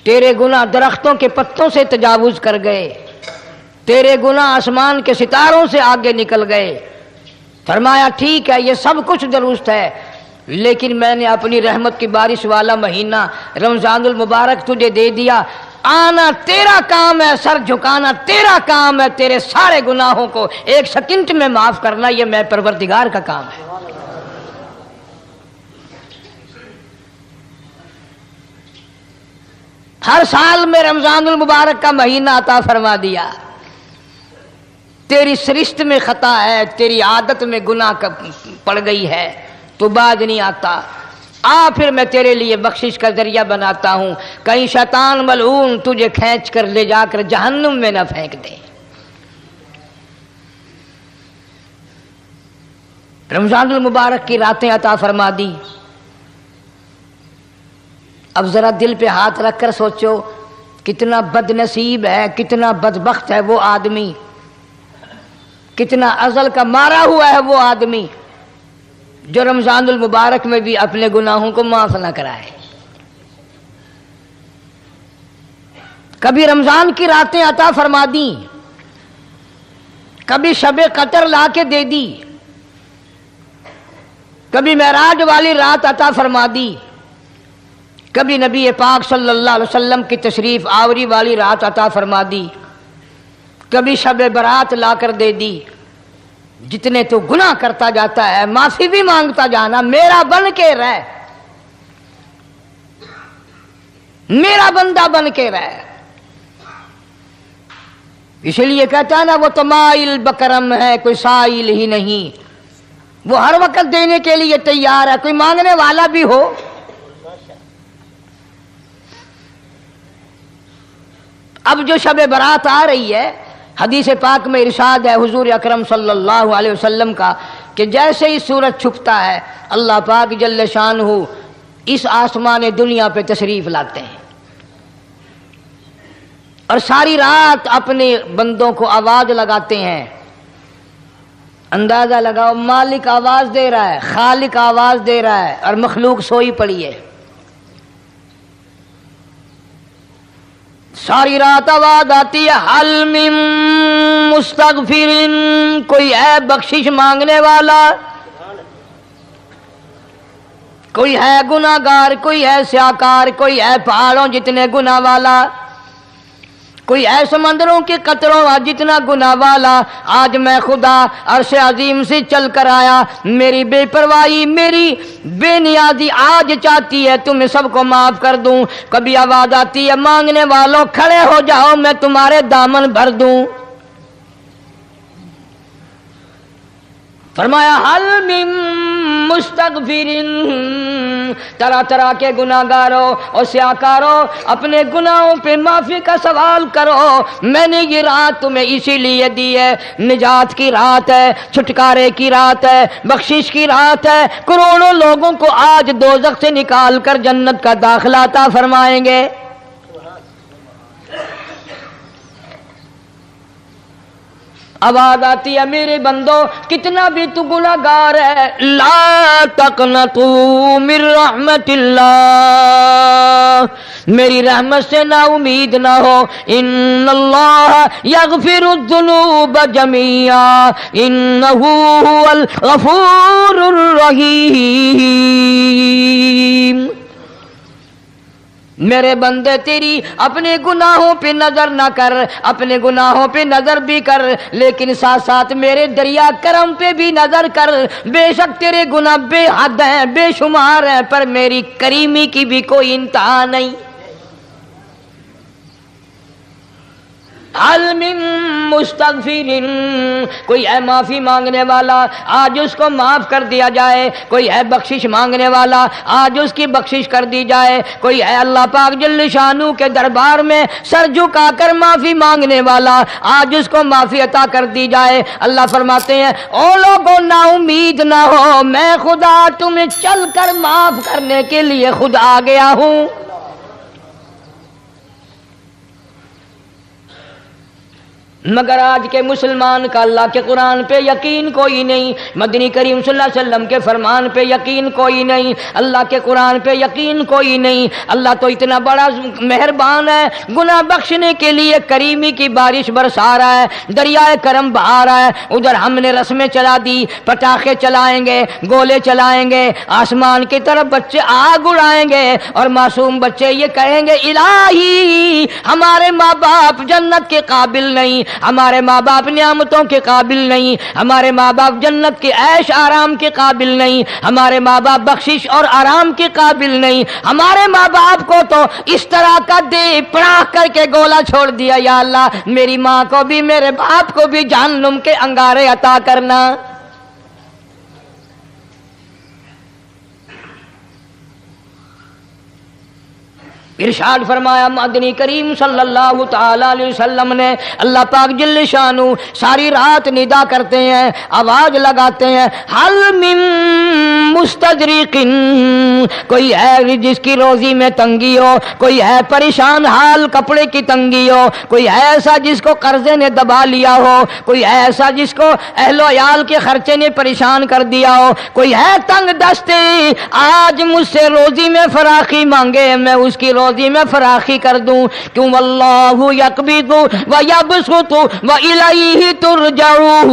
تیرے گناہ درختوں کے پتوں سے تجاوز کر گئے، تیرے گناہ آسمان کے ستاروں سے آگے نکل گئے۔ فرمایا ٹھیک ہے یہ سب کچھ درست ہے، لیکن میں نے اپنی رحمت کی بارش والا مہینہ رمضان المبارک تجھے دے دیا، آنا تیرا کام ہے، سر جھکانا تیرا کام ہے، تیرے سارے گناہوں کو ایک سیکنڈ میں معاف کرنا یہ میں پروردگار کا کام ہے۔ ہر سال میں رمضان المبارک کا مہینہ عطا فرما دیا، تیری سرشت میں خطا ہے، تیری عادت میں گناہ پڑ گئی ہے، تو باز نہیں آتا، آ پھر میں تیرے لیے بخشش کا ذریعہ بناتا ہوں، کہیں شیطان ملعون تجھے کھینچ کر لے جا کر جہنم میں نہ پھینک دے۔ رمضان المبارک کی راتیں عطا فرما دی۔ اب ذرا دل پہ ہاتھ رکھ کر سوچو کتنا بد نصیب ہے، کتنا بدبخت ہے وہ آدمی، کتنا ازل کا مارا ہوا ہے وہ آدمی جو رمضان المبارک میں بھی اپنے گناہوں کو معاف نہ کرائے۔ کبھی رمضان کی راتیں عطا فرما دیں، کبھی شب قدر لا کے دے دی، کبھی معراج والی رات عطا فرما دی، کبھی نبی پاک صلی اللہ علیہ وسلم کی تشریف آوری والی رات عطا فرما دی، کبھی شب برات لا کر دے دی۔ جتنے تو گناہ کرتا جاتا ہے معافی بھی مانگتا جانا، میرا بن کے رہ، میرا بندہ بن کے رہ۔ اس لیے کہتا ہے نا وہ تمائل بکرم ہے کوئی سائل ہی نہیں، وہ ہر وقت دینے کے لیے تیار ہے، کوئی مانگنے والا بھی ہو۔ اب جو شب برات آ رہی ہے، حدیث پاک میں ارشاد ہے حضور اکرم صلی اللہ علیہ وسلم کا کہ جیسے ہی سورج چھپتا ہے اللہ پاک جل شانہ اس آسمان دنیا پہ تشریف لاتے ہیں اور ساری رات اپنے بندوں کو آواز لگاتے ہیں۔ اندازہ لگاؤ، مالک آواز دے رہا ہے، خالق آواز دے رہا ہے اور مخلوق سوئی پڑی ہے۔ ساری رات آواز آتی ہے حل من مستغفر، کوئی ہے بخشش مانگنے والا، کوئی ہے گناہ گار، کوئی ہے سیاکار، کوئی ہے پہاڑوں جتنے گناہ والا، کوئی ہے سمندروں کے قطروں جتنا گناہ والا۔ آج میں خدا عرش عظیم سے چل کر آیا، میری بے پرواہی، میری بے نیازی آج چاہتی ہے تمہیں سب کو معاف کر دوں۔ کبھی آواز آتی ہے مانگنے والوں کھڑے ہو جاؤ میں تمہارے دامن بھر دوں۔ فرمایا حل من مستغفر، طرح طرح کے گناہ گاروں اور سیاکاروں اپنے گناہوں پہ معافی کا سوال کرو، میں نے یہ رات تمہیں اسی لیے دی ہے، نجات کی رات ہے، چھٹکارے کی رات ہے، بخشش کی رات ہے۔ کروڑوں لوگوں کو آج دوزخ سے نکال کر جنت کا داخلہ عطا فرمائیں گے۔ آواز آتی ہے میرے بندو کتنا بھی تو گناہ گار ہے، لا تقنطوا من رحمت اللہ، میری رحمت سے نا امید نہ ہو۔ ان اللہ یغفر الذنوب جميعا انہ هو الغفور الرحیم۔ میرے بندے تیری اپنے گناہوں پہ نظر نہ کر، اپنے گناہوں پہ نظر بھی کر لیکن ساتھ ساتھ میرے دریا کرم پہ بھی نظر کر۔ بے شک تیرے گناہ بے حد ہیں، بے شمار ہیں، پر میری کریمی کی بھی کوئی انتہا نہیں۔ حل من مستغفر، کوئی ہے معافی مانگنے والا آج اس کو معاف کر دیا جائے، کوئی ہے بخشش مانگنے والا آج اس کی بخشش کر دی جائے، کوئی ہے اللہ پاک جل شانہ کے دربار میں سر جھکا کر معافی مانگنے والا آج اس کو معافی عطا کر دی جائے۔ اللہ فرماتے ہیں او لوگوں نا امید نہ ہو، میں خدا تمہیں چل کر معاف کرنے کے لیے خود آ گیا ہوں۔ مگر آج کے مسلمان کا اللہ کے قرآن پہ یقین کوئی نہیں، مدنی کریم صلی اللہ علیہ وسلم کے فرمان پہ یقین کوئی نہیں، اللہ کے قرآن پہ یقین کوئی نہیں۔ اللہ تو اتنا بڑا مہربان ہے، گناہ بخشنے کے لیے کریمی کی بارش برسا رہا ہے، دریائے کرم بہا رہا ہے۔ ادھر ہم نے رسمیں چلا دی، پٹاخے چلائیں گے، گولے چلائیں گے، آسمان کی طرف بچے آگ اڑائیں گے، اور معصوم بچے یہ کہیں گے الہی ہمارے ماں باپ جنت کے قابل نہیں، ہمارے ماں باپ نعمتوں کے قابل نہیں، ہمارے ماں باپ جنت کے عیش آرام کے قابل نہیں، ہمارے ماں باپ بخشش اور آرام کے قابل نہیں، ہمارے ماں باپ کو تو اس طرح کا دے پڑاخ کر کے گولا چھوڑ دیا، یا اللہ میری ماں کو بھی میرے باپ کو بھی جہنم کے انگارے عطا کرنا۔ ارشاد فرمایا مدنی کریم صلی اللہ تعالی علیہ وسلم نے، اللہ پاک جل شانہ ساری رات ندا کرتے ہیں، آواز لگاتے ہیں، حل من مستدرک، کوئی ہے جس کی روزی میں تنگی ہو، کوئی ہے پریشان حال کپڑے کی تنگی ہو، کوئی ہے ایسا جس کو قرضے نے دبا لیا ہو، کوئی ہے ایسا جس کو اہل و عیال کے خرچے نے پریشان کر دیا ہو، کوئی ہے تنگ دستے آج مجھ سے روزی میں فراخی مانگے، میں اس کی روزی میں فراخی کر دوں، کیوں واللہ یقبض ویبسط والیہ ترجعون۔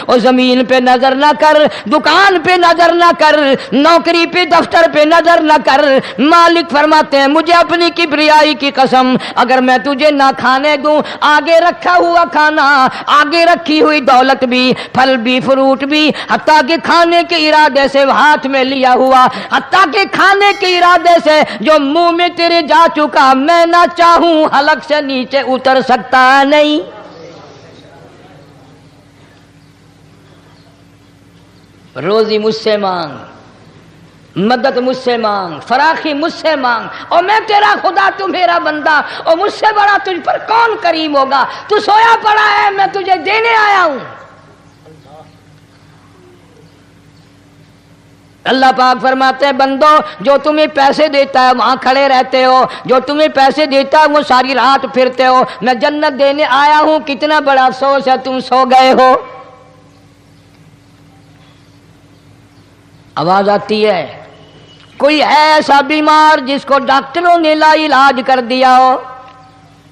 اور زمین پہ نظر نہ کر، دکان پہ نظر نہ کر، نوکری پہ دفتر پہ نظر نہ کر، مالک فرماتے ہیں مجھے اپنی کبریائی کی قسم اگر میں تجھے نہ کھانے دوں، آگے رکھا ہوا کھانا، آگے رکھی ہوئی دولت بھی، پھل بھی، فروٹ بھی، حتیٰ کہ کھانے کے ارادے سے ہاتھ میں لیا ہوا، حتیٰ کہ کھانے کے ارادے سے جو منہ میں تیرے جا چکا، میں نہ چاہوں حلق سے نیچے اتر سکتا نہیں۔ روزی مجھ سے مانگ، مدد مجھ سے مانگ، فراخی مجھ سے مانگ، اور میں تیرا خدا تو میرا بندہ، اور مجھ سے بڑا تجھ پر کون کریم ہوگا؟ تو سویا پڑا ہے، میں تجھے دینے آیا ہوں۔ اللہ پاک فرماتے ہیں بندو جو تمہیں پیسے دیتا ہے وہاں کھڑے رہتے ہو، جو تمہیں پیسے دیتا ہے وہ ساری رات پھرتے ہو، میں جنت دینے آیا ہوں، کتنا بڑا افسوس ہے تم سو گئے ہو۔ آواز آتی ہے، کوئی ہے ایسا بیمار جس کو ڈاکٹروں نے لا علاج کر دیا ہو،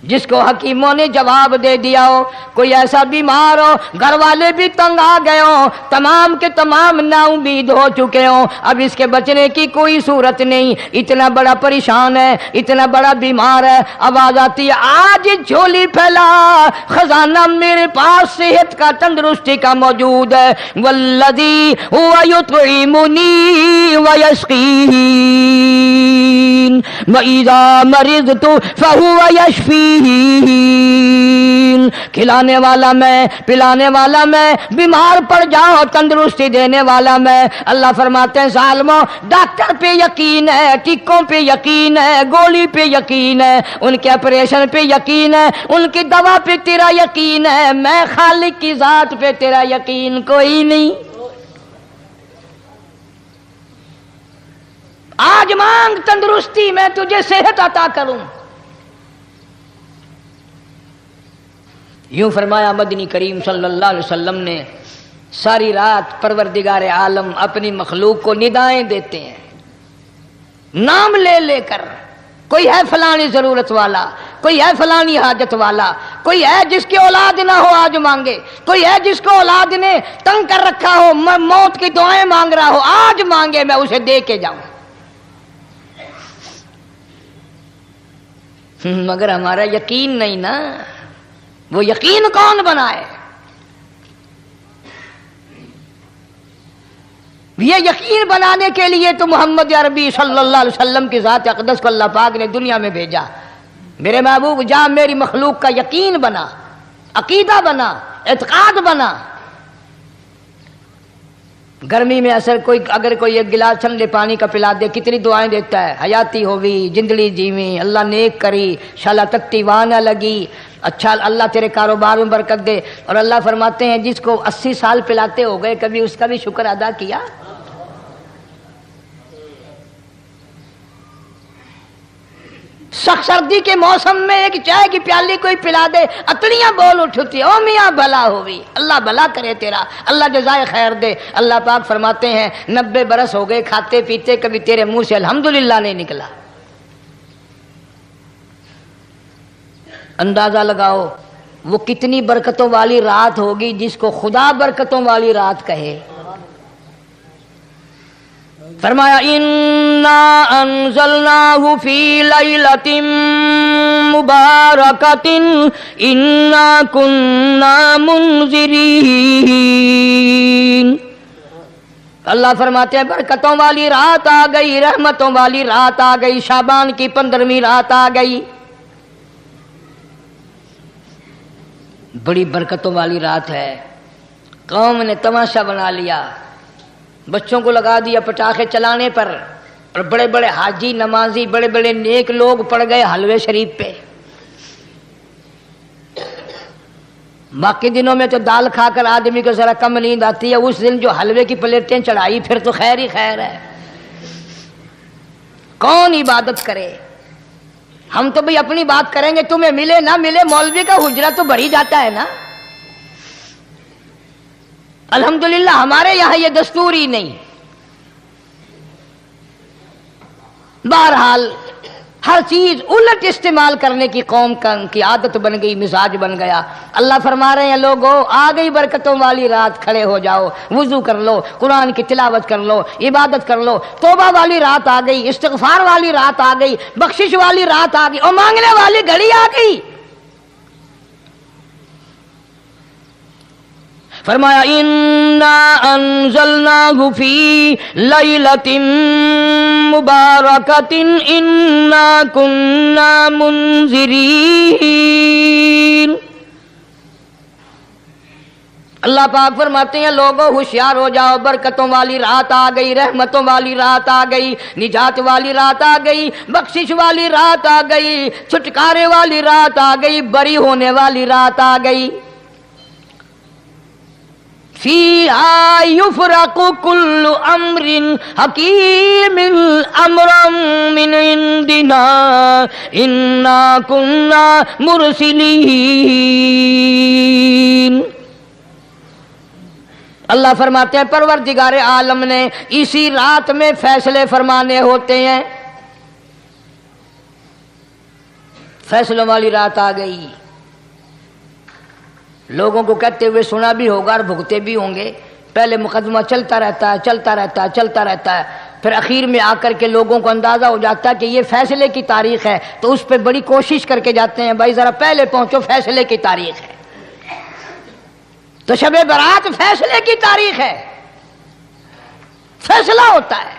جس کو حکیموں نے جواب دے دیا ہو، کوئی ایسا بیمار ہو، گھر والے بھی تنگ آ گئے ہوں، تمام کے تمام نا امید ہو چکے ہوں، اب اس کے بچنے کی کوئی صورت نہیں، اتنا بڑا پریشان ہے، اتنا بڑا بیمار ہے، آواز آتی ہے آج جھولی پھیلا، خزانہ میرے پاس صحت کا، تندرستی کا موجود ہے، والذی هو یطعمنی ویسقین وَإِذَا مَرِضْتُ فَهُوَ یشفین، کھلانے والا میں، پلانے والا میں، بیمار پڑ جاؤ تندرستی دینے والا میں۔ اللہ فرماتے ہیں ظالموں ڈاکٹر پہ یقین ہے، ٹیکوں پہ یقین ہے، گولی پہ یقین ہے، ان کے آپریشن پہ یقین ہے، ان کی دوا پہ تیرا یقین ہے، میں خالق کی ذات پہ تیرا یقین کوئی نہیں۔ آج مانگ تندرستی، میں تجھے صحت عطا کروں۔ یوں فرمایا مدنی کریم صلی اللہ علیہ وسلم نے، ساری رات پروردگار عالم اپنی مخلوق کو ندائیں دیتے ہیں، نام لے لے کر، کوئی ہے فلانی ضرورت والا، کوئی ہے فلانی حاجت والا، کوئی ہے جس کی اولاد نہ ہو آج مانگے، کوئی ہے جس کو اولاد نے تنگ کر رکھا ہو، موت کی دعائیں مانگ رہا ہو، آج مانگے میں اسے دے کے جاؤں۔ مگر ہمارا یقین نہیں نا، وہ یقین کون بنائے؟ یہ یقین بنانے کے لیے تو محمد عربی صلی اللہ علیہ وسلم کی ذات اقدس کو اللہ پاک نے دنیا میں بھیجا۔ میرے محبوب جا میری مخلوق کا یقین بنا، عقیدہ بنا، اعتقاد بنا۔ گرمی میں اگر کوئی ایک گلاس ٹھنڈے پانی کا پلا دے کتنی دعائیں دیتا ہے، حیاتی ہوئی، جندڑی جیویں، اللہ نیک کری، شالا تکتی وہاں نہ لگی، اچھا اللہ تیرے کاروبار میں برکت دے۔ اور اللہ فرماتے ہیں جس کو 80 سال پلاتے ہو گئے کبھی اس کا بھی شکر ادا کیا؟ سخت سردی کے موسم میں ایک چائے کی پیالی کوئی پلا دے اتڑیاں بول اٹھتی، او میاں بھلا ہوئی، اللہ بھلا کرے تیرا، اللہ جزائے خیر دے۔ اللہ پاک فرماتے ہیں 90 برس ہو گئے کھاتے پیتے، کبھی تیرے منہ سے الحمدللہ نہیں نکلا۔ اندازہ لگاؤ وہ کتنی برکتوں والی رات ہوگی جس کو خدا برکتوں والی رات کہے۔ فرمایا انا انزلناہ فی لیلۃ مبارکۃ انا کنا منذرین۔ اللہ فرماتے ہیں برکتوں والی رات آ گئی، رحمتوں والی رات آ گئی، شعبان کی 15ویں رات آ گئی، بڑی برکتوں والی رات ہے۔ قوم نے تماشا بنا لیا، بچوں کو لگا دیا پٹاخے چلانے پر، اور بڑے بڑے حاجی نمازی بڑے بڑے نیک لوگ پڑ گئے حلوے شریف پہ۔ باقی دنوں میں تو دال کھا کر آدمی کو ذرا کم نیند آتی ہے، اس دن جو حلوے کی پلیٹیں چڑھائی پھر تو خیر ہی خیر ہے۔ کون عبادت کرے؟ ہم تو بھئی اپنی بات کریں گے، تمہیں ملے نہ ملے مولوی کا حجرہ تو بھر ہی جاتا ہے نا۔ الحمدللہ ہمارے یہاں یہ دستور ہی نہیں۔ بہرحال ہر چیز الٹ استعمال کرنے کی قوم کی عادت بن گئی، مزاج بن گیا۔ اللہ فرما رہے ہیں لوگو آ گئی برکتوں والی رات، کھڑے ہو جاؤ، وضو کر لو، قرآن کی تلاوت کر لو، عبادت کر لو، توبہ والی رات آ گئی، استغفار والی رات آ گئی، بخشش والی رات آ گئی، اور مانگنے والی گھڑی آ گئی۔ فرمایا انا انزلناہ فی لیلۃ مبارکۃ انا کنا منذرین۔ اللہ پاک فرماتے ہیں لوگوں ہوشیار ہو جاؤ، برکتوں والی رات آ گئی، رحمتوں والی رات آ گئی، نجات والی رات آ گئی، بخشش والی رات آ گئی، چھٹکارے والی رات آ گئی، بری ہونے والی رات آ گئی۔ فیہا یفرق کل امر حکیم امرا من عندنا انا کنا مرسلین۔ اللہ فرماتے ہیں پروردگار عالم نے اسی رات میں فیصلے فرمانے ہوتے ہیں۔ فیصلوں والی رات آ گئی، لوگوں کو کہتے ہوئے سنا بھی ہوگا اور بھگتے بھی ہوں گے۔ پہلے مقدمہ چلتا رہتا ہے، چلتا رہتا ہے، چلتا رہتا ہے، پھر اخیر میں آ کر کے لوگوں کو اندازہ ہو جاتا ہے کہ یہ فیصلے کی تاریخ ہے، تو اس پہ بڑی کوشش کر کے جاتے ہیں بھائی ذرا پہلے پہنچو، فیصلے کی تاریخ ہے۔ تو شب برات فیصلے کی تاریخ ہے، فیصلہ ہوتا ہے۔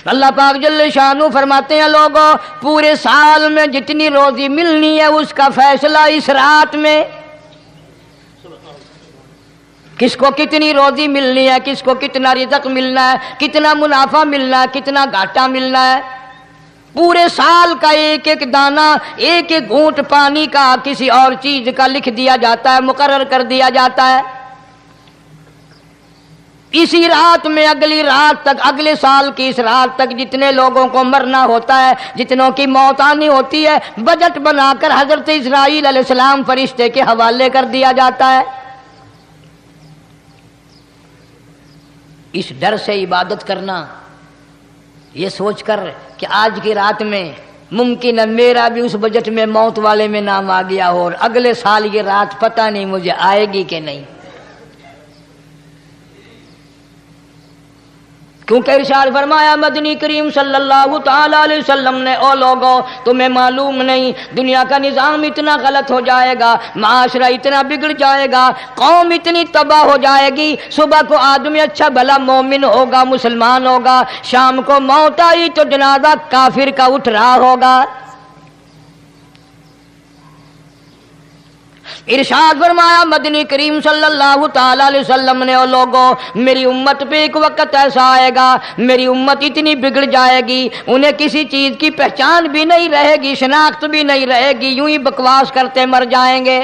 اللہ پاک جل شانہ فرماتے ہیں لوگوں پورے سال میں جتنی روزی ملنی ہے اس کا فیصلہ اس رات میں، کس کو کتنی روزی ملنی ہے، کس کو کتنا رزق ملنا ہے، کتنا منافع ملنا ہے، کتنا گھاٹا ملنا ہے۔ پورے سال کا ایک ایک دانہ، ایک ایک گھونٹ پانی کا، کسی اور چیز کا لکھ دیا جاتا ہے، مقرر کر دیا جاتا ہے۔ اسی رات میں اگلی رات تک، اگلے سال کی اس رات تک جتنے لوگوں کو مرنا ہوتا ہے، جتنوں کی موت آنی ہوتی ہے، بجٹ بنا کر حضرت اسرائیل علیہ السلام فرشتے کے حوالے کر دیا جاتا ہے۔ اس ڈر سے عبادت کرنا، یہ سوچ کر کہ آج کی رات میں ممکن ہے میرا بھی اس بجٹ میں موت والے میں نام آ گیا ہو، اور اگلے سال یہ رات پتہ نہیں مجھے آئے گی کہ نہیں۔ کیونکہ ارشاد فرمایا مدنی کریم صلی اللہ تعالی علیہ وسلم نے او لوگوں تمہیں معلوم نہیں دنیا کا نظام اتنا غلط ہو جائے گا، معاشرہ اتنا بگڑ جائے گا، قوم اتنی تباہ ہو جائے گی، صبح کو آدمی اچھا بھلا مومن ہوگا، مسلمان ہوگا، شام کو موت آئی تو جنازہ کافر کا اٹھ رہا ہوگا۔ ارشاد فرمایا مدنی کریم صلی اللہ تعالی علیہ وسلم نے، او لوگوں میری امت پہ ایک وقت ایسا آئے گا، میری امت اتنی بگڑ جائے گی، انہیں کسی چیز کی پہچان بھی نہیں رہے گی، شناخت بھی نہیں رہے گی، یوں ہی بکواس کرتے مر جائیں گے۔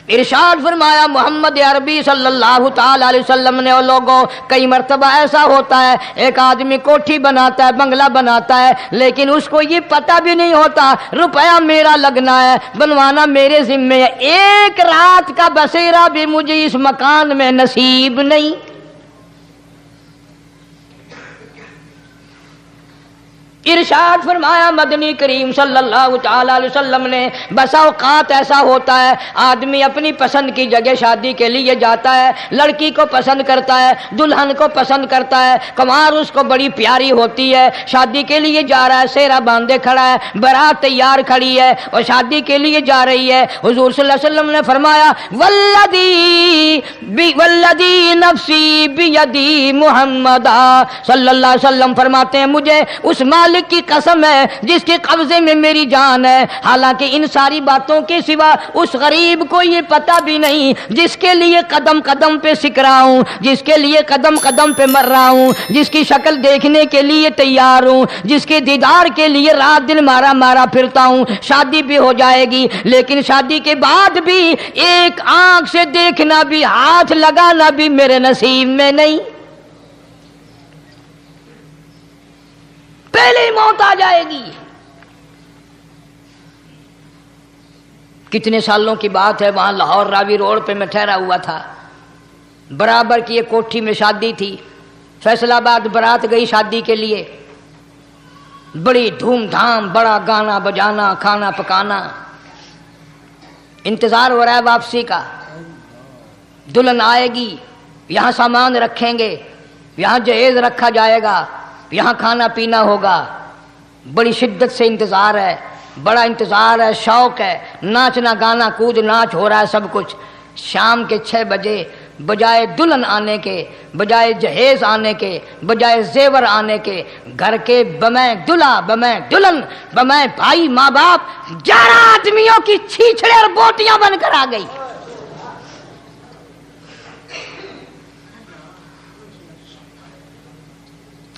ارشاد فرمایا محمد عربی صلی اللہ تعالی علیہ وسلم نے، اور لوگوں کئی مرتبہ ایسا ہوتا ہے ایک آدمی کوٹھی بناتا ہے، بنگلہ بناتا ہے، لیکن اس کو یہ پتہ بھی نہیں ہوتا روپیہ میرا لگنا ہے، بنوانا میرے ذمے ہے، ایک رات کا بسیرا بھی مجھے اس مکان میں نصیب نہیں۔ ارشاد فرمایا مدنی کریم صلی اللہ تعالی علیہ وسلم نے، بسا اوقات ایسا ہوتا ہے آدمی اپنی پسند کی جگہ شادی کے لیے جاتا ہے، لڑکی کو پسند کرتا ہے، دلہن کو پسند کرتا ہے، کمار اس کو بڑی پیاری ہوتی ہے، شادی کے لیے جا رہا ہے، سہرا باندھے کھڑا ہے، بارات تیار کھڑی ہے اور شادی کے لیے جا رہی ہے۔ حضور صلی اللہ علیہ وسلم نے فرمایا والذی نفسی بیدی محمد صلی اللہ علیہ وسلم فرماتے ہیں مجھے اس مالک کی قسم ہے جس کے قبضے میں میری جان ہے، حالانکہ ان ساری باتوں کے سوا اس غریب کو یہ پتہ بھی نہیں جس کے لیے قدم قدم پہ سکھ رہا ہوں، جس کے لیے قدم قدم پہ مر رہا ہوں، جس کی شکل دیکھنے کے لیے تیار ہوں، جس کے دیدار کے لیے رات دن مارا مارا پھرتا ہوں۔ شادی بھی ہو جائے گی لیکن شادی کے بعد بھی ایک آنکھ سے دیکھنا بھی، ہاتھ لگانا بھی میرے نصیب میں نہیں، پہلے ہی موت آ جائے گی۔ کتنے سالوں کی بات ہے، وہاں لاہور راوی روڈ پہ میں ٹھہرا ہوا تھا، برابر کی ایک کوٹھی میں شادی تھی، فیصل آباد برات گئی شادی کے لیے، بڑی دھوم دھام، بڑا گانا بجانا، کھانا پکانا، انتظار ہو رہا ہے واپسی کا، دلہن آئے گی، یہاں سامان رکھیں گے، یہاں جہیز رکھا جائے گا، یہاں کھانا پینا ہوگا، بڑی شدت سے انتظار ہے، بڑا انتظار ہے، شوق ہے، ناچنا گانا کود ناچ ہو رہا ہے سب کچھ۔ شام کے 6 بجے بجائے دلہن آنے کے، بجائے جہیز آنے کے، بجائے زیور آنے کے، گھر کے بمیں دلہا بمیں دلہن بمیں بھائی ماں باپ 11 آدمیوں کی چھیچڑے اور بوٹیاں بن کر آ گئی۔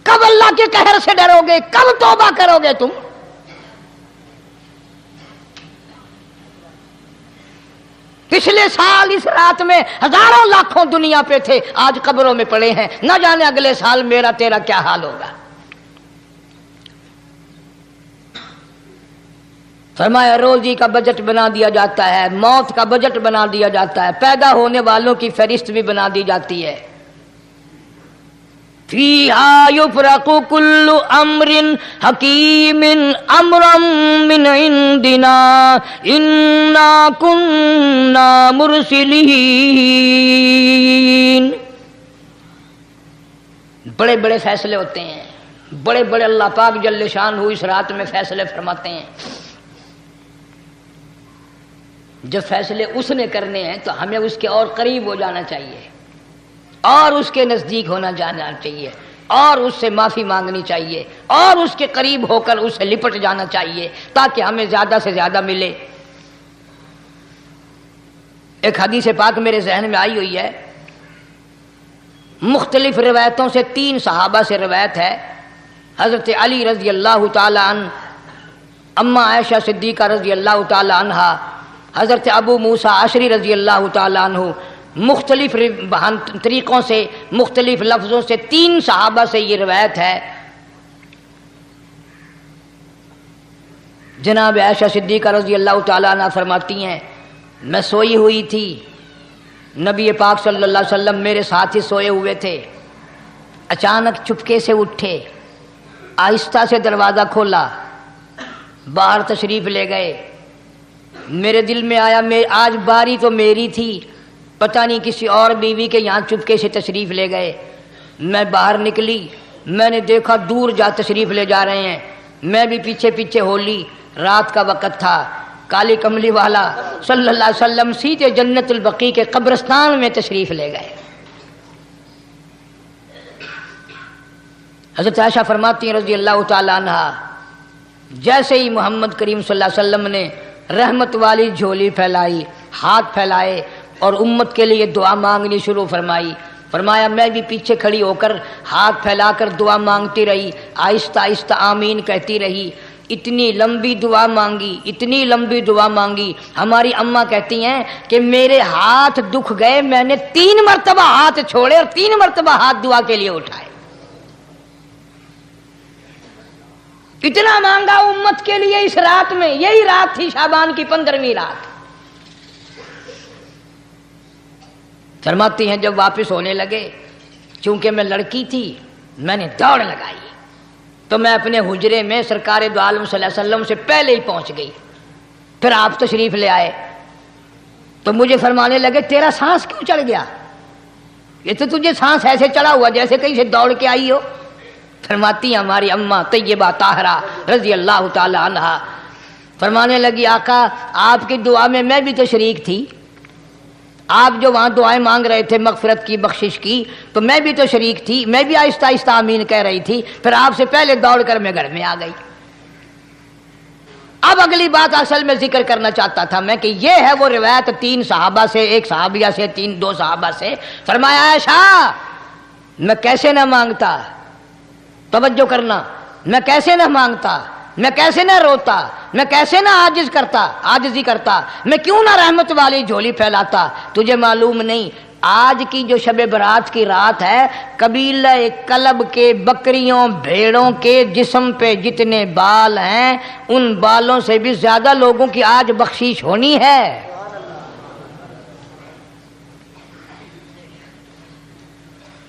کب اللہ کے قہر سے ڈرو گے؟ کب توبہ کرو گے تم؟ پچھلے سال اس رات میں ہزاروں لاکھوں دنیا پہ تھے، آج قبروں میں پڑے ہیں، نہ جانے اگلے سال میرا تیرا کیا حال ہوگا۔ فرمایا روزی کا بجٹ بنا دیا جاتا ہے، موت کا بجٹ بنا دیا جاتا ہے، پیدا ہونے والوں کی فہرست بھی بنا دی جاتی ہے۔ فیہا یفرق کل امر حکیم امرا من عندنا انا کننا مرسلین۔ بڑے بڑے فیصلے ہوتے ہیں، بڑے بڑے اللہ پاک جل شان اس رات میں فیصلے فرماتے ہیں۔ جب فیصلے اس نے کرنے ہیں تو ہمیں اس کے اور قریب ہو جانا چاہیے، اور اس کے نزدیک ہونا جانا چاہیے، اور اس سے معافی مانگنی چاہیے، اور اس کے قریب ہو کر اس سے لپٹ جانا چاہیے تاکہ ہمیں زیادہ سے زیادہ ملے۔ ایک حدیث پاک میرے ذہن میں آئی ہوئی ہے، مختلف روایتوں سے 3 صحابہ سے روایت ہے، حضرت علی رضی اللہ تعالی عنہ، اما عائشہ صدیقہ رضی اللہ تعالی عنہا، حضرت ابو موسیٰ اشعری رضی اللہ تعالی عنہ، مختلف طریقوں سے مختلف لفظوں سے 3 صحابہ سے یہ روایت ہے۔ جناب عائشہ صدیقہ رضی اللہ تعالیٰ عنہ فرماتی ہیں میں سوئی ہوئی تھی، نبی پاک صلی اللہ علیہ وسلم میرے ساتھ ہی سوئے ہوئے تھے، اچانک چپکے سے اٹھے، آہستہ سے دروازہ کھولا، باہر تشریف لے گئے۔ میرے دل میں آیا آج باری تو میری تھی، پتہ نہیں کسی اور بیوی کے یہاں چپکے سے تشریف لے گئے۔ میں باہر نکلی، میں نے دیکھا دور جا تشریف لے جا رہے ہیں، میں بھی پیچھے پیچھے ہو لی۔ رات کا وقت تھا، کالی کملی والا صلی اللہ علیہ وسلم سیدھے جنت البقیع کے قبرستان میں تشریف لے گئے۔ حضرت عائشہ فرماتی ہیں رضی اللہ تعالی عنہا، جیسے ہی محمد کریم صلی اللہ علیہ وسلم نے رحمت والی جھولی پھیلائی، ہاتھ پھیلائے اور امت کے لیے دعا مانگنی شروع فرمائی، فرمایا میں بھی پیچھے کھڑی ہو کر ہاتھ پھیلا کر دعا مانگتی رہی، آہستہ آہستہ آمین کہتی رہی۔ اتنی لمبی دعا مانگی، اتنی لمبی دعا مانگی. ہماری اماں کہتی ہیں کہ میرے ہاتھ دکھ گئے، میں نے 3 مرتبہ ہاتھ چھوڑے اور 3 مرتبہ ہاتھ دعا کے لیے اٹھائے. اتنا مانگا امت کے لیے اس رات میں. یہی رات تھی شعبان کی 15ویں رات. فرماتی ہیں جب واپس ہونے لگے، چونکہ میں لڑکی تھی، میں نے دوڑ لگائی تو میں اپنے حجرے میں سرکار دو عالم صلی اللہ علیہ وسلم سے پہلے ہی پہنچ گئی. پھر آپ تشریف لے آئے تو مجھے فرمانے لگے تیرا سانس کیوں چڑھ گیا؟ یہ تو تجھے سانس ایسے چڑھا ہوا جیسے کہیں سے دوڑ کے آئی ہو. فرماتی ہیں ہماری اماں طیبہ طاہرہ رضی اللہ تعالی عنہا، فرمانے لگی آقا آپ کی دعا میں میں بھی تو شریک تھی. آپ جو وہاں دعائیں مانگ رہے تھے مغفرت کی، بخشش کی، تو میں بھی تو شریک تھی، میں بھی آہستہ آہستہ آمین کہہ رہی تھی. پھر آپ سے پہلے دوڑ کر میں گھر میں آ گئی. اب اگلی بات اصل میں ذکر کرنا چاہتا تھا میں کہ یہ ہے وہ روایت 3 صحابہ سے، 1 صحابیہ سے، 2 صحابہ سے. فرمایا عائشہ میں کیسے نہ مانگتا، توجہ کرنا، میں کیسے نہ مانگتا، میں کیسے نہ روتا، میں کیسے نہ عاجزی کرتا، میں کیوں نہ رحمت والی جھولی پھیلاتا. تجھے معلوم نہیں آج کی جو شب برات کی رات ہے، قبیلہ کلب کے بکریوں بھیڑوں کے جسم پہ جتنے بال ہیں ان بالوں سے بھی زیادہ لوگوں کی آج بخشش ہونی ہے.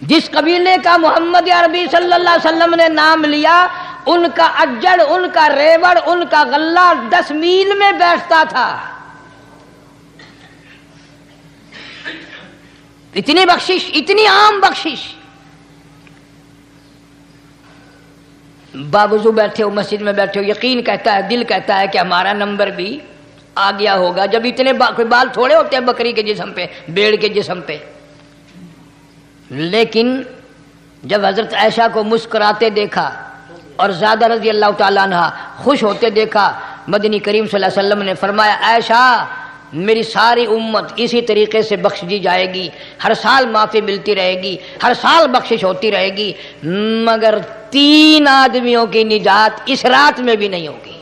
جس قبیلے کا محمد عربی صلی اللہ علیہ وسلم نے نام لیا، ان کا اجڑ، ان کا ریوڑ، ان کا غلہ 10 میل میں بیٹھتا تھا. اتنی بخشش، اتنی عام بخشش. باوضو بیٹھے ہو، مسجد میں بیٹھے ہو، یقین کہتا ہے، دل کہتا ہے کہ ہمارا نمبر بھی آ گیا ہوگا. جب اتنے کوئی بال تھوڑے ہوتے ہیں بکری کے جسم پہ، بھیڑ کے جسم پہ. لیکن جب حضرت عائشہ کو مسکراتے دیکھا اور زیادہ رضی اللہ تعالیٰ عنہ خوش ہوتے دیکھا، مدنی کریم صلی اللہ علیہ وسلم نے فرمایا عائشہ میری ساری امت اسی طریقے سے بخش دی جائے گی، ہر سال معافی ملتی رہے گی، ہر سال بخشش ہوتی رہے گی، مگر 3 آدمیوں کی نجات اس رات میں بھی نہیں ہوگی.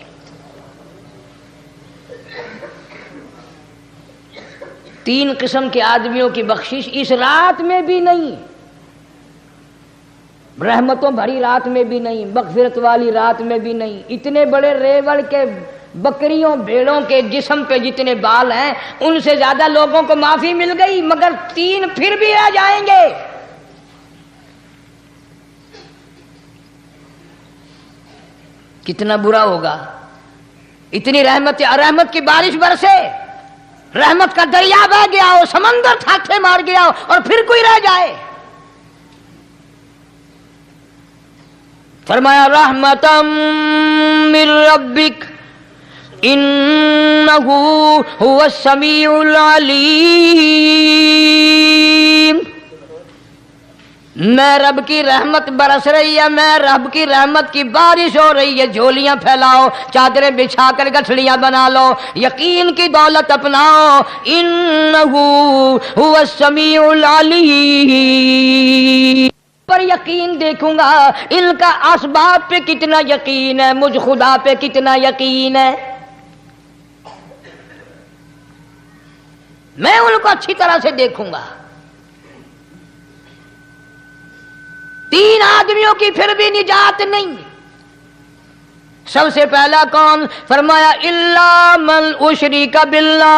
3 قسم کے آدمیوں کی بخشش اس رات میں بھی نہیں، رحمتوں بھری رات میں بھی نہیں، مغفرت والی رات میں بھی نہیں. اتنے بڑے ریوڑ کے بکریوں بھیڑوں کے جسم پہ جتنے بال ہیں ان سے زیادہ لوگوں کو معافی مل گئی، مگر 3 پھر بھی رہ جائیں گے. کتنا برا ہوگا. اتنی رحمت کی بارش برسے، رحمت کا دریا بہ گیا ہو، سمندر تھاکے مار گیا ہو اور پھر کوئی رہ جائے. فرمایا رحمتا من ربک انہ هو السمیع العلیم. میں رب کی رحمت برس رہی ہے، میں رب کی رحمت کی بارش ہو رہی ہے. جھولیاں پھیلاؤ، چادریں بچھا کر گٹھڑیاں بنا لو، یقین کی دولت اپناؤ. انہ هو السمیع العلیم. پر یقین دیکھوں گا ان کا اسباب پہ کتنا یقین ہے، مجھ خدا پہ کتنا یقین ہے. میں ان کو اچھی طرح سے دیکھوں گا. 3 آدمیوں کی پھر بھی نجات نہیں. سب سے پہلا کون؟ فرمایا الا من اشرک باللہ،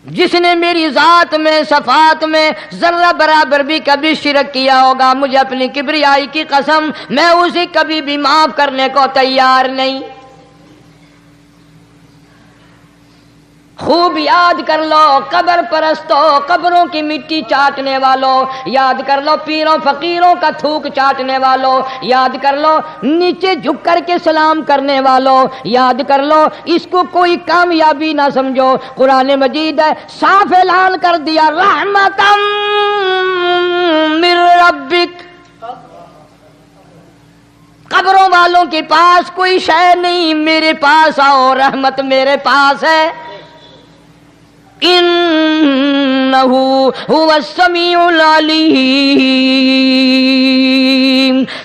جس نے میری ذات میں صفات میں ذرہ برابر بھی کبھی شرک کیا ہوگا، مجھے اپنی کبریائی کی قسم میں اسے کبھی بھی معاف کرنے کو تیار نہیں. خوب یاد کر لو قبر پرستوں، قبروں کی مٹی چاٹنے والوں، یاد کر لو پیروں فقیروں کا تھوک چاٹنے والوں، یاد کر لو نیچے جھک کر کے سلام کرنے والوں، یاد کر لو اس کو کوئی کامیابی نہ سمجھو. قرآن مجید ہے صاف اعلان کر دیا رحمتا من ربک. قبروں والوں کے پاس کوئی شے نہیں، میرے پاس آؤ، رحمت میرے پاس ہے. انہ هو السمیع العلیم.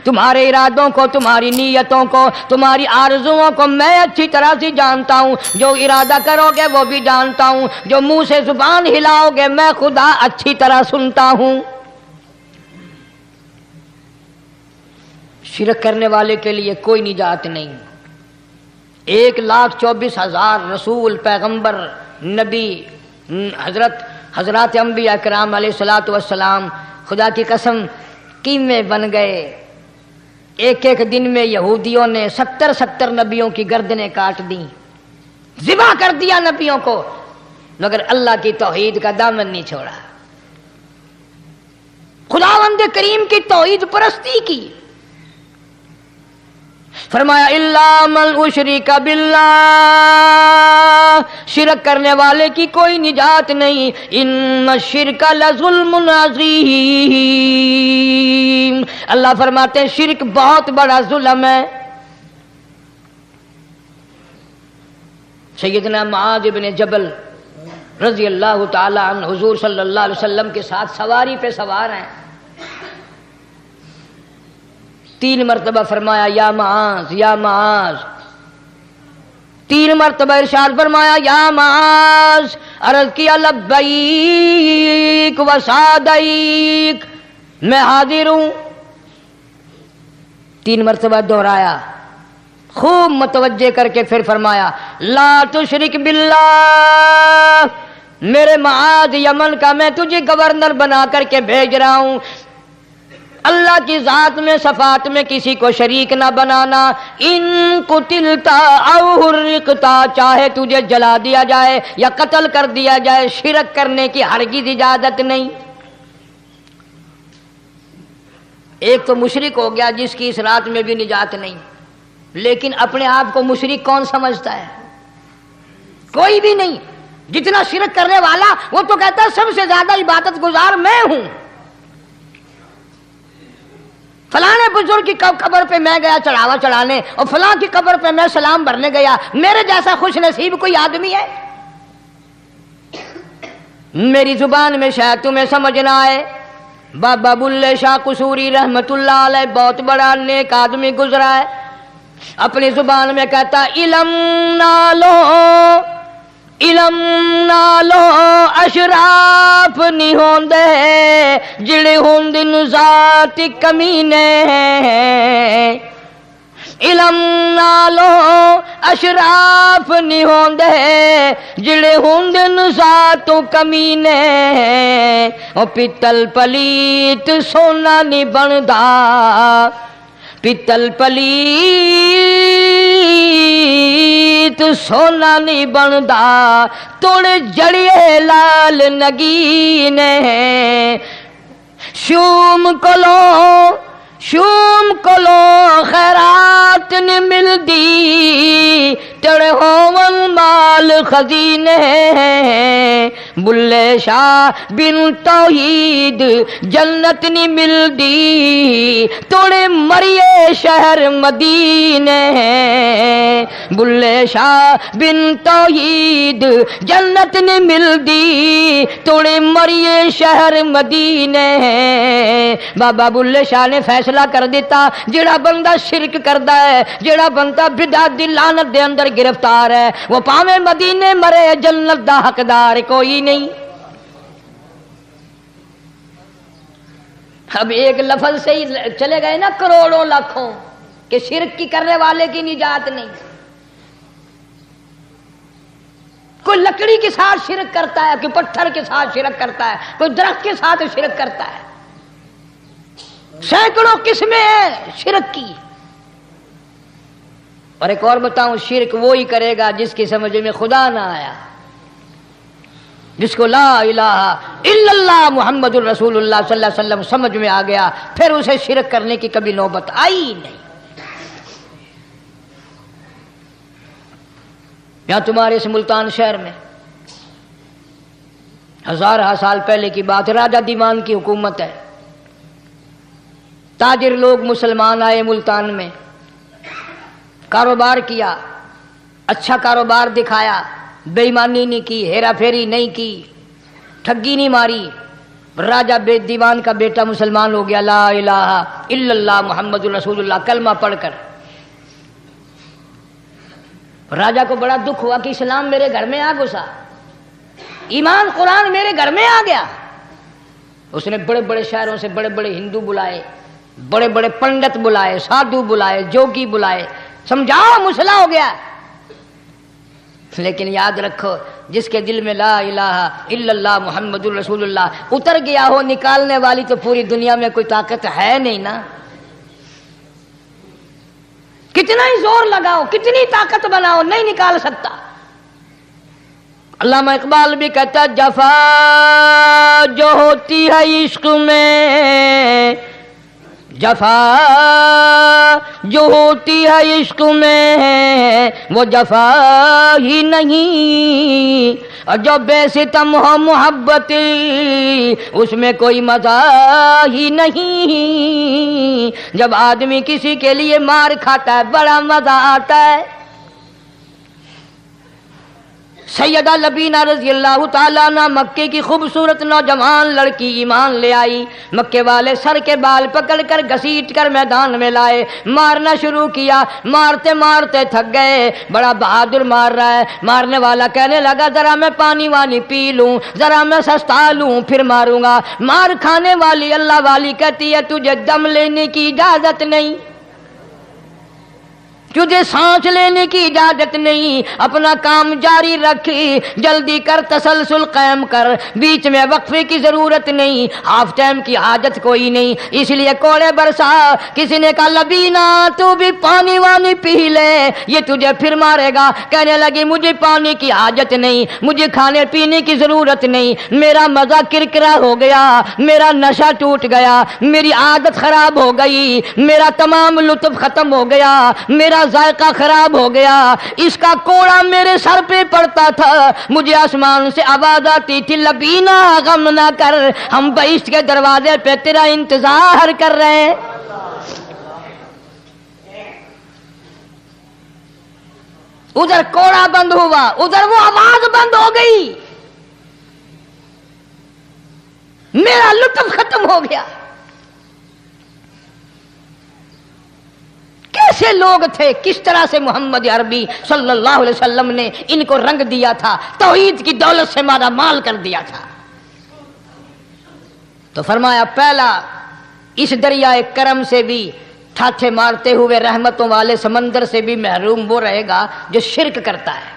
تمہارے ارادوں کو، تمہاری نیتوں کو، تمہاری آرزوؤں کو میں اچھی طرح سے جانتا ہوں. جو ارادہ کرو گے وہ بھی جانتا ہوں، جو منہ سے زبان ہلاؤ گے میں خدا اچھی طرح سنتا ہوں. شرک کرنے والے کے لیے کوئی نجات نہیں. 1,24,000 رسول، پیغمبر، نبی، حضرات انبیاء کرام علیہ الصلوۃ والسلام خدا کی قسم قیمے بن گئے. ایک ایک دن میں یہودیوں نے 70 نبیوں کی گردنیں کاٹ دیں، ذبح کر دیا نبیوں کو، مگر اللہ کی توحید کا دامن نہیں چھوڑا. خداوند کریم کی توحید پرستی کی. فرمایا الا من اشرک باللہ، شرک کرنے والے کی کوئی نجات نہیں. ان الشرک لظلم عظیم، اللہ فرماتے ہیں شرک بہت بڑا ظلم ہے. سیدنا معاذ بن جبل رضی اللہ تعالی عنہ حضور صلی اللہ علیہ وسلم کے ساتھ سواری پہ سوار ہیں. 3 مرتبہ فرمایا یا معاذ یا معاذ، 3 مرتبہ ارشاد فرمایا یا معاذ. عرض کیا لبیک و سعدیک، میں حاضر ہوں. 3 مرتبہ دہرایا، خوب متوجہ کر کے پھر فرمایا لا تشرک باللہ، میرے معاذ یمن کا میں تجھے گورنر بنا کر کے بھیج رہا ہوں، اللہ کی ذات میں صفات میں کسی کو شریک نہ بنانا. ان قتلتا او حرقتا، چاہے تجھے جلا دیا جائے یا قتل کر دیا جائے، شرک کرنے کی ہرگز اجازت نہیں. ایک تو مشرک ہو گیا جس کی اس رات میں بھی نجات نہیں، لیکن اپنے آپ کو مشرک کون سمجھتا ہے؟ کوئی بھی نہیں. جتنا شرک کرنے والا وہ تو کہتا ہے سب سے زیادہ عبادت گزار میں ہوں. فلاں بزرگ کی قبر پہ میں گیا چڑھاوا چڑھانے، اور فلاں کی قبر پہ میں سلام بھرنے گیا، میرے جیسا خوش نصیب کوئی آدمی ہے؟ میری زبان میں شاید تمہیں سمجھ نہ آئے، بابا بلے شاہ قصوری رحمت اللہ علیہ بہت بڑا نیک آدمی گزرا ہے، اپنی زبان میں کہتا علم نالو علم نالو اشراف نہیں ہوندے جڑے ہوندن ذات کمینے. علم نالو اشراف نہیں ہوندے جڑے ہوندن ذات کمینے. او پتل پلیت سونا نہیں بندا، پتل پلیت سونا نہیں بندا، توڑ جڑیے لال نگینے. شوم کلو خیرات نہیں ملدی، تڑے ہون مال خزینے. بلے شاہ بن توحید جنت نہیں ملدی، توڑے مریے شہر مدینے. بلے شاہ بن توحید جنت نہیں ملدی، توڑے مریے شہر مدینے. بابا بلے شاہ نے فیصلہ کر دیتا جڑا بندہ شرک کردا ہے، جڑا بندہ بدعت دی لعنت دے اندر گرفتار ہے، وہ پاویں مدینے مرے جنت دا حقدار کوئی نہیں. اب ایک لفظ سے ہی چلے گئے نا کروڑوں لاکھوں کہ شرک کی کرنے والے کی نجات نہیں. کوئی لکڑی کے ساتھ شرک کرتا ہے، کوئی پتھر کے ساتھ شرک کرتا ہے، کوئی درخت کے ساتھ شرک کرتا ہے. سینکڑوں قسمیں ہیں شرک کی. اور ایک اور بتاؤں، شرک وہی کرے گا جس کی سمجھ میں خدا نہ آیا، جس کو لا الہ الا اللہ محمد الرسول اللہ صلی اللہ علیہ وسلم سمجھ میں آ گیا، پھر اسے شرک کرنے کی کبھی نوبت آئی نہیں. یہاں تمہارے اس ملتان شہر میں 1000 سال پہلے کی بات، راجہ دیوان کی حکومت ہے. تاجر لوگ مسلمان آئے ملتان میں، کاروبار کیا، اچھا کاروبار دکھایا، بے ایمانی نہیں کی، ہیرا پھیری نہیں کی، ٹھگی نہیں ماری، راجہ بے دیوان کا بیٹا مسلمان ہو گیا، لا الہ الا اللہ محمد رسول اللہ کلمہ پڑھ کر۔ راجہ کو بڑا دکھ ہوا کہ اسلام میرے گھر میں آ گھسا، ایمان قرآن میرے گھر میں آ گیا۔ اس نے بڑے بڑے شہروں سے بڑے بڑے ہندو بلائے، بڑے بڑے پنڈت بلائے، سادھو بلائے، جوگی بلائے، سمجھاؤ مسئلہ ہو گیا۔ لیکن یاد رکھو جس کے دل میں لا الہ الا اللہ محمد رسول اللہ اتر گیا ہو، نکالنے والی تو پوری دنیا میں کوئی طاقت ہے نہیں نا۔ کتنا ہی زور لگاؤ، کتنی طاقت بناؤ، نہیں نکال سکتا۔ علامہ اقبال بھی کہتا جفا جو ہوتی ہے عشق میں، جفا جو ہوتی ہے عشق میں وہ جفا ہی نہیں، اور جو بے ستم ہو محبت اس میں کوئی مزہ ہی نہیں۔ جب آدمی کسی کے لیے مار کھاتا ہے بڑا مزہ آتا ہے۔ سیدہ لبینہ رضی اللہ تعالیٰ عنہ مکے کی خوبصورت نوجوان لڑکی ایمان لے آئی، مکے والے سر کے بال پکڑ کر گھسیٹ کر میدان میں لائے، مارنا شروع کیا، مارتے مارتے تھک گئے، بڑا بہادر مار رہا ہے۔ مارنے والا کہنے لگا ذرا میں پانی وانی پی لوں، ذرا میں سستا لوں پھر ماروں گا۔ مار کھانے والی اللہ والی کہتی ہے تجھے دم لینے کی اجازت نہیں، تجھے سانس لینے کی اجازت نہیں، اپنا کام جاری رکھ، جلدی کر، تسلسل قائم کر، بیچ میں وقفے کی ضرورت نہیں، ہاف ٹائم کی حاجت کوئی نہیں۔ اس لیے کوڑے برسا۔ کسی نے کہا لبینہ تو بھی پانی وانی پی لے، یہ تجھے پھر مارے گا۔ کہنے لگی مجھے پانی کی حاجت نہیں، مجھے کھانے پینے کی ضرورت نہیں، میرا مزہ کرکرا ہو گیا، میرا نشہ ٹوٹ گیا، میری عادت خراب ہو گئی، میرا تمام لطف ختم ہو گیا، میرا ذائقہ خراب ہو گیا۔ اس کا کوڑا میرے سر پہ پڑتا تھا، مجھے آسمان سے آواز آتی تھی لبینہ غم نہ کر، ہم بہشت کے دروازے پہ تیرا انتظار کر رہے ہیں۔ ادھر کوڑا بند ہوا، ادھر وہ آواز بند ہو گئی، میرا لطف ختم ہو گیا۔ کیسے لوگ تھے، کس طرح سے محمد عربی صلی اللہ علیہ وسلم نے ان کو رنگ دیا تھا، توحید کی دولت سے مالا مال کر دیا تھا۔ تو فرمایا پہلا اس دریائے کرم سے بھی ٹھاٹھے مارتے ہوئے رحمتوں والے سمندر سے بھی محروم وہ رہے گا جو شرک کرتا ہے۔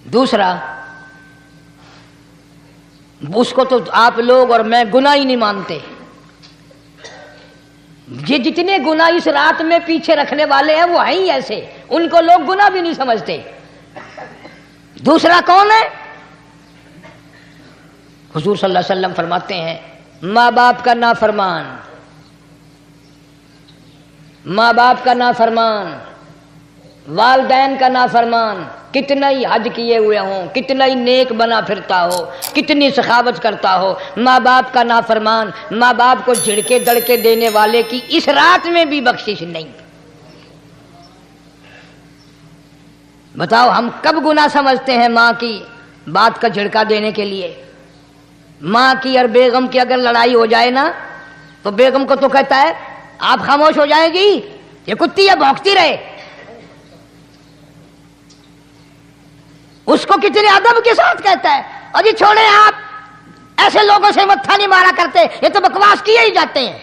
دوسرا اس کو تو آپ لوگ اور میں گناہ ہی نہیں مانتے، یہ جتنے گناہ اس رات میں پیچھے رکھنے والے ہیں وہ ہیں ہی ایسے، ان کو لوگ گناہ بھی نہیں سمجھتے۔ دوسرا کون ہے؟ حضور صلی اللہ علیہ وسلم فرماتے ہیں ماں باپ کا نافرمان، ماں باپ کا نافرمان، والدین کا نافرمان، کتنا ہی حج کیے ہوئے ہوں، کتنا ہی نیک بنا پھرتا ہو، کتنی سخاوت کرتا ہو، ماں باپ کا نافرمان، ماں باپ کو جھڑکے دڑکے دینے والے کی اس رات میں بھی بخشش نہیں۔ بتاؤ ہم کب گناہ سمجھتے ہیں ماں کی بات کا جھڑکا دینے کے لیے؟ ماں کی اور بیگم کی اگر لڑائی ہو جائے نا تو بیگم کو تو کہتا ہے آپ خاموش ہو جائیں گی، یہ کتی ہے بھونکتی رہے۔ اس کو کتنے ادب کے ساتھ کہتا ہے اور جی چھوڑے آپ ایسے لوگوں سے متھا نہیں مارا کرتے، یہ تو بکواس کیے ہی جاتے ہیں۔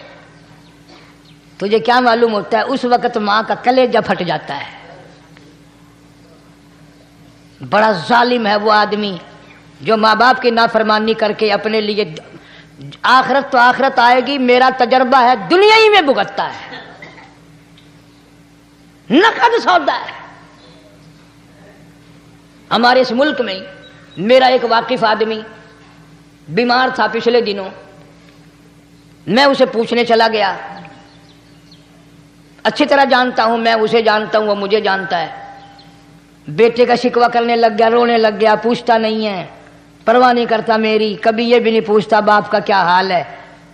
تجھے کیا معلوم ہوتا ہے اس وقت ماں کا کلیجہ پھٹ جاتا ہے۔ بڑا ظالم ہے وہ آدمی جو ماں باپ کی نافرمانی کر کے اپنے لیے آخرت تو آخرت آئے گی، میرا تجربہ ہے دنیا ہی میں بھگتتا ہے، نقد سودا ہے۔ ہمارے اس ملک میں میرا ایک واقف آدمی بیمار تھا پچھلے دنوں، میں اسے پوچھنے چلا گیا، اچھی طرح جانتا ہوں، میں اسے جانتا ہوں وہ مجھے جانتا ہے۔ بیٹے کا شکوہ کرنے لگ گیا، رونے لگ گیا، پوچھتا نہیں ہے، پرواہ نہیں کرتا میری، کبھی یہ بھی نہیں پوچھتا باپ کا کیا حال ہے۔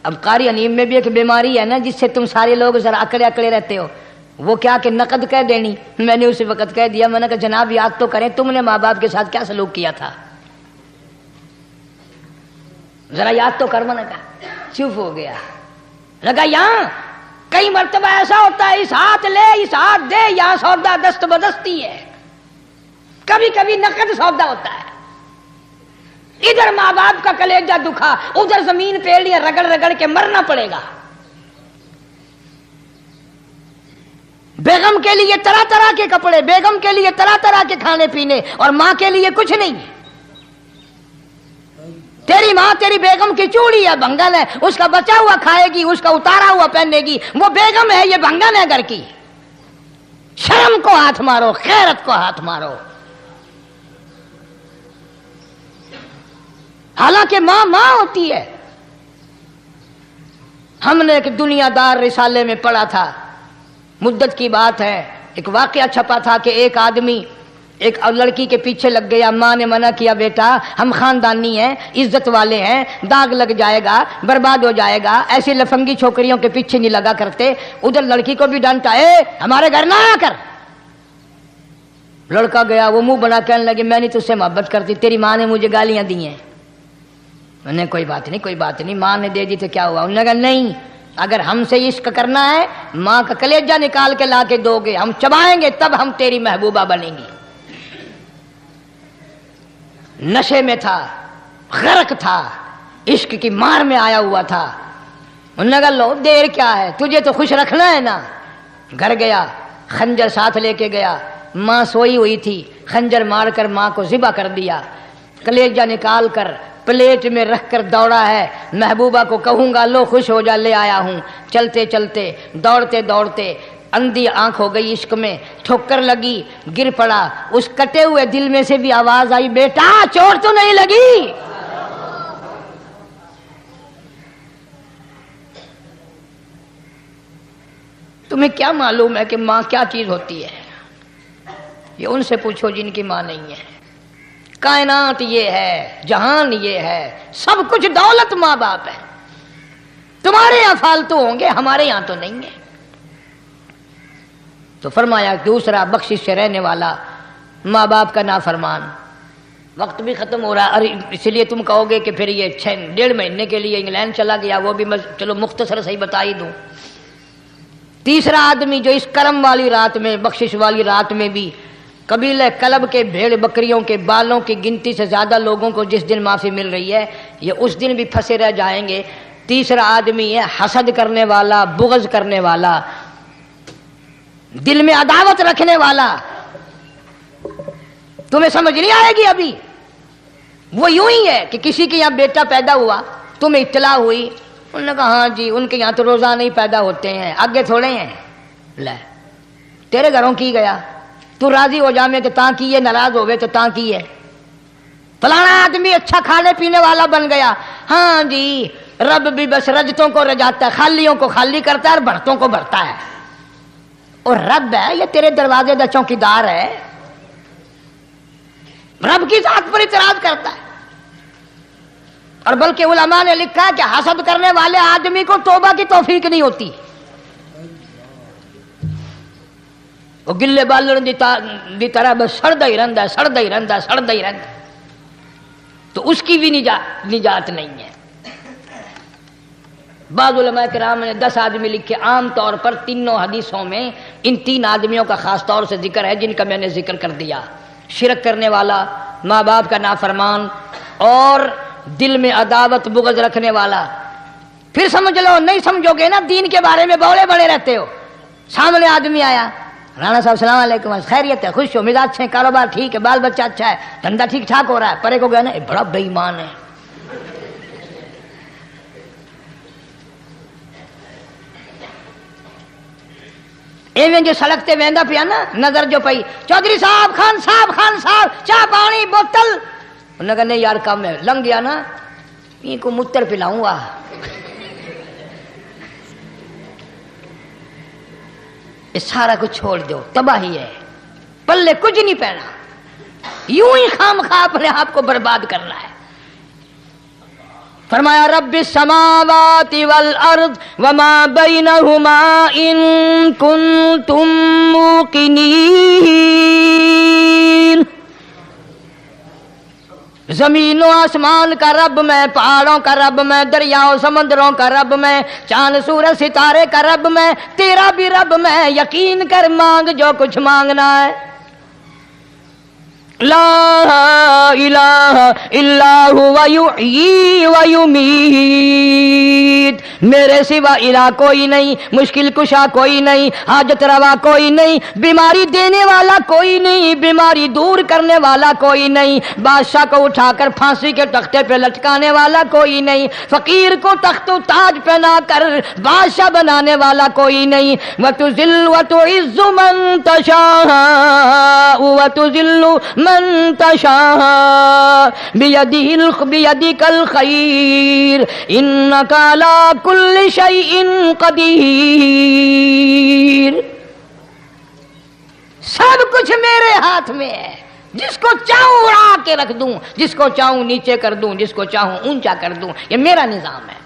اب قاری انیم میں بھی ایک بیماری ہے نا جس سے تم سارے لوگ ذرا اکڑے اکڑے رہتے ہو، وہ کیا کہ نقد کہہ دینی۔ میں نے اسی وقت کہہ دیا، میں نے کہا جناب یاد تو کریں تم نے ماں باپ کے ساتھ کیا سلوک کیا تھا۔ ذرا یاد تو کر، میں نے کہا چپ ہو گیا. لگا یہاں کئی مرتبہ ایسا ہوتا ہے اس ہاتھ لے اس ہاتھ دے، یہاں سودا دست بدستی ہے، کبھی کبھی نقد سودا ہوتا ہے. ادھر ماں باپ کا کلیجہ دکھا، ادھر زمین پیڑیاں رگڑ رگڑ کے مرنا پڑے گا. بیگم کے لیے طرح طرح کے کپڑے، بیگم کے لیے طرح طرح کے کھانے پینے، اور ماں کے لیے کچھ نہیں. تیری ماں تیری بیگم کی چوڑی ہے، بنگن ہے، اس کا بچا ہوا کھائے گی، اس کا اتارا ہوا پہنے گی. وہ بیگم ہے، یہ بنگن ہے گھر کی. شرم کو ہاتھ مارو، غیرت کو ہاتھ مارو. حالانکہ ماں ماں ہوتی ہے. ہم نے ایک دنیا دار رسالے میں پڑھا تھا، مدت کی بات ہے، ایک واقعہ چھپا تھا کہ ایک آدمی ایک لڑکی کے پیچھے لگ گیا. ماں نے منع کیا، بیٹا ہم خاندانی ہیں، عزت والے ہیں، داغ لگ جائے گا، برباد ہو جائے گا، ایسی لفنگی چھوکریوں کے پیچھے نہیں لگا کرتے. ادھر لڑکی کو بھی ڈانٹا، اے ہمارے گھر نہ آیا کر. لڑکا گیا، وہ منہ بنا کہنے لگے میں نہیں تجھ سے محبت کرتی، تیری ماں نے مجھے گالیاں دی ہیں. میں نے کوئی بات نہیں کوئی بات نہیں، ماں نے دے دی تو کیا ہوا. انہوں نے کہا نہیں، اگر ہم سے عشق کرنا ہے ماں کا کلیجہ نکال کے لا کے دو گے، ہم چبائیں گے تب ہم تیری محبوبہ بنیں گی. نشے میں تھا، غرق تھا، عشق کی مار میں آیا ہوا تھا. انہوں نے کہا لو دیر کیا ہے، تجھے تو خوش رکھنا ہے نا. گھر گیا، خنجر ساتھ لے کے گیا. ماں سوئی ہوئی تھی، خنجر مار کر ماں کو ذبح کر دیا. کلیجہ نکال کر پلیٹ میں رکھ کر دوڑا ہے، محبوبہ کو کہوں گا لو خوش ہو جا، لے آیا ہوں. چلتے چلتے دوڑتے دوڑتے اندھی آنکھ ہو گئی عشق میں، ٹھوکر لگی، گر پڑا. اس کٹے ہوئے دل میں سے بھی آواز آئی، بیٹا چوٹ تو نہیں لگی؟ تمہیں کیا معلوم ہے کہ ماں کیا چیز ہوتی ہے؟ یہ ان سے پوچھو جن کی ماں نہیں ہے. کائنات یہ ہے، جہان یہ ہے، سب کچھ دولت ماں باپ ہے. تمہارے یہاں فالتو ہوں گے، ہمارے یہاں تو نہیں ہے. تو فرمایا دوسرا بخشش سے رہنے والا ماں باپ کا نافرمان. وقت بھی ختم ہو رہا ہے، اس لیے تم کہو گے کہ پھر یہ 1.5 مہینے کے لیے انگلینڈ چلا گیا، وہ بھی چلو مختصر صحیح بتا ہی دوں. تیسرا آدمی جو اس کرم والی رات میں، بخشش والی رات میں بھی قبیلہ کلب کے بھیڑ بکریوں کے بالوں کی گنتی سے زیادہ لوگوں کو جس دن معافی مل رہی ہے، یہ اس دن بھی پھنسے رہ جائیں گے. تیسرا آدمی ہے حسد کرنے والا، بغض کرنے والا، دل میں عداوت رکھنے والا. تمہیں سمجھ نہیں آئے گی ابھی. وہ یوں ہی ہے کہ کسی کے یہاں بیٹا پیدا ہوا، تمہیں اطلاع ہوئی، انہوں نے کہا ہاں جی ان کے یہاں تو روزانہ ہی پیدا ہوتے ہیں، آگے تھوڑے ہیں. لے تیرے گھروں کی گیا، تو راضی ہو جا میں تو تاں کی ہے، ناراض ہوئے تو تاں کی ہے. فلانا آدمی اچھا کھانے پینے والا بن گیا، ہاں جی رب بھی بس رجتوں کو رجاتا ہے، خالیوں کو خالی کرتا ہے اور بھرتوں کو بھرتا ہے. اور رب ہے یہ تیرے دروازے کا چوکیدار ہے، رب کی ذات پر اعتراض کرتا ہے. اور بلکہ علماء نے لکھا کہ حسد کرنے والے آدمی کو توبہ کی توفیق نہیں ہوتی. وہ گلے بالن دی طرح بس سڑتا ہی رہتا ہے، سڑتا ہی رہتا ہے، سڑتا ہی رہتا ہے. تو اس کی بھی نجات نہیں ہے. بعض علماء کرام نے 10 آدمی لکھے. عام طور پر تینوں حدیثوں میں ان 3 آدمیوں کا خاص طور سے ذکر ہے جن کا میں نے ذکر کر دیا. شرک کرنے والا، ماں باپ کا نافرمان، اور دل میں عداوت بغض رکھنے والا. پھر سمجھ لو، نہیں سمجھو گے نا دین کے بارے میں بولے بڑے رہتے ہو. سامنے آدمی آیا، رانا صاحب السلام علیکم، خیریت ہے، خوش ہو، مزاج اچھے، کاروبار ٹھیک ہے، بال بچہ اچھا ہے، دھندا ٹھیک ٹھاک ہو رہا ہے. پرے کو گیا نا بڑا بے ایمان ہے. ایویں جو سڑکتے ویندا پیا نا، نظر جو پئی، چودھری صاحب، خان صاحب چاہ پانی بوتل. انہوں نے کہا نہیں یار کم ہے، لنگ گیا نا ان کو متر پلاؤں گا. یہ سارا کچھ چھوڑ دو، تباہی ہے، پلے کچھ نہیں پہنا، یوں ہی خام خواہ اپنے آپ کو برباد کرنا ہے. فرمایا رب السماوات والارض وما بینہما ان کنتم موقنین. زمین و آسمان کا رب میں، پہاڑوں کا رب میں، دریاؤں سمندروں کا رب میں، چاند سورج ستارے کا رب میں، تیرا بھی رب میں، یقین کر مانگ جو کچھ مانگنا ہے۔ لا الہ الا هو یحیی و یمیت، میرے سوا الہ کوئی نہیں، مشکل کشا کوئی نہیں، حاجت روا کوئی نہیں، بیماری دینے والا کوئی نہیں، بیماری دور کرنے والا کوئی نہیں، بادشاہ کو اٹھا کر پھانسی کے تختے پہ لٹکانے والا کوئی نہیں، فقیر کو تخت و تاج پہنا کر بادشاہ بنانے والا کوئی نہیں۔ وتذل وتعز من تشاء وتذل من تشاء بیدک الخیر انک علی کل شیء قدیر۔ سب کچھ میرے ہاتھ میں ہے، جس کو چاہوں اڑا کے رکھ دوں، جس کو چاہوں نیچے کر دوں، جس کو چاہوں اونچا کر دوں، یہ میرا نظام ہے۔